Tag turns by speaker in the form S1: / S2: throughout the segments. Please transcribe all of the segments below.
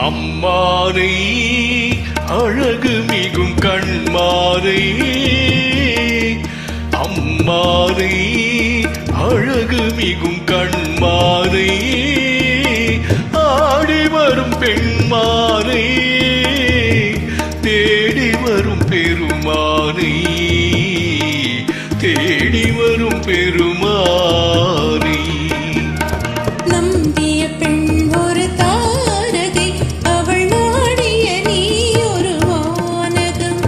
S1: அம்மானை அழகு மிகும் கண்மானை அம்மானை அழகு மிகும் கண்மானை ஆடி வரும் பெண்மானை தேடி வரும் பெருமானை தேடி வரும் பெருமானை
S2: நம்பிய பெண் ஒரு தாரகை அவள் நாடிய நீ ஒரு வானகம்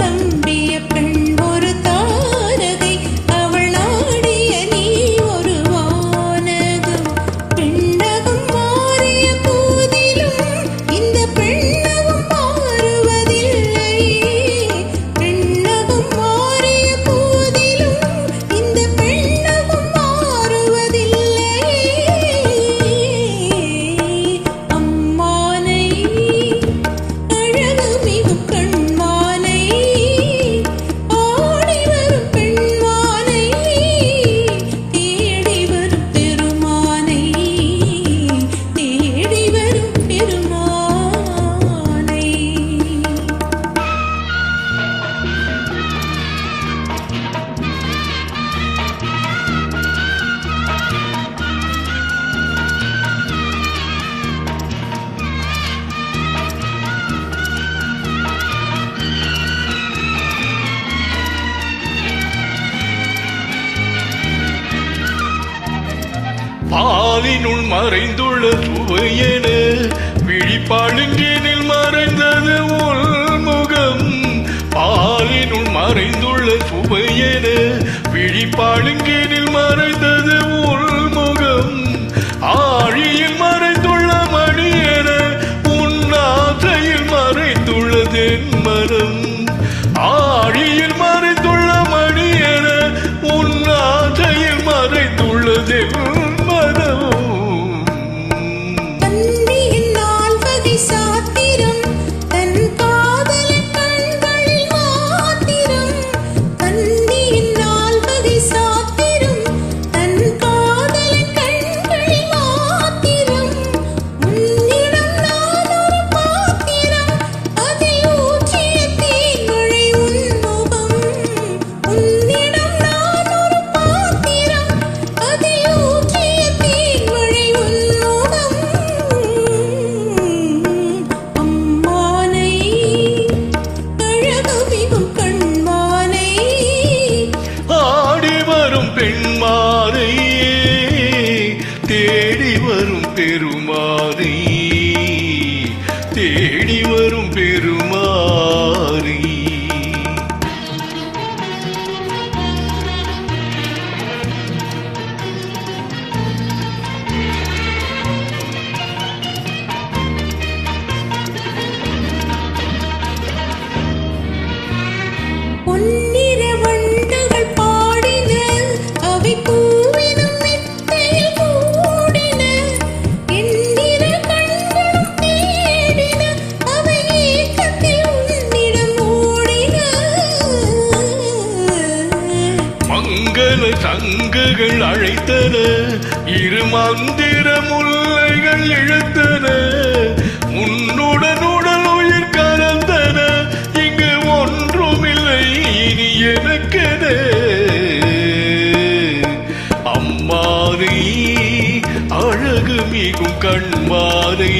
S2: நம்பிய பெண் ஒரு தாரகை அவள் நாடிய நீ ஒரு வானகம் பெண்ணகம் மாறிய போதிலும் இந்த பெண்ணகம் மாறுவதில்லை பெண்ணகம் மாறிய போதிலும் இந்த பெண்ணகம் மாறுவதில்லை அம்மானை அழகு மிகும் கண்மானை ஆடி வரும் பெண்மானை தேடி வரும் பெருமானை தேடி வரும் பெருமானை
S1: பாலினுள் மறைந்துள்ள சுவையென விழிப்பாளுங்கினில் மறைந்தது உள்முகம் பாலினுள் மறைந்துள்ள சுவையென விழிப்பாளுங்கினில் மறைந்தது உள்முகம் ஆழியில் மறைந்துள்ள மணியென உன்னாசையில் மறைந்துள்ளதென் மனம் ஆழியில் மறைந்துள்ள மணியென உன்னாசையில் மறைந்துள்ளதென்
S2: தன்னியின் நால்வகை சாத்திரம் தன் காதலன் கண்களில் மாத்திரம் தன்னியின் நால்வகை சாத்திரம் தன் காதலன் கண்களில் மாத்திரம் உன்னிடம் நான் ஒரு பாத்திரம் அதில் ஊற்றிய தேன்மழை உன்முகம் உன்னிடம் நான் ஒரு பாத்திரம் அதில் ஊற்றிய தேன்மழை உன்முகம் அம்மானை அழகு மிகும் கண்மானை
S1: ஆடி வரும் பெண்மானை தேடி வரும் பெருமானை தேடி வரும் பெருமானை
S2: பொன்னிற வண்டுகள் பாடின அவை பூவினும் மெத்தையில் கூடின எண்ணிற கண்களும் தேடின அவை ஏக்கத்தில் உன்னிடம் ஓடின
S1: மங்கள சங்குகள் அழைத்தன இரு மந்திர முல்லைகள் இழுத்தன உன்னுடன் உடல் உயிர் கலந்தன இங்கு ஒன்றுமில்லை இனி எனக்கென அம்மானை அழகு மிகும் கண்மானை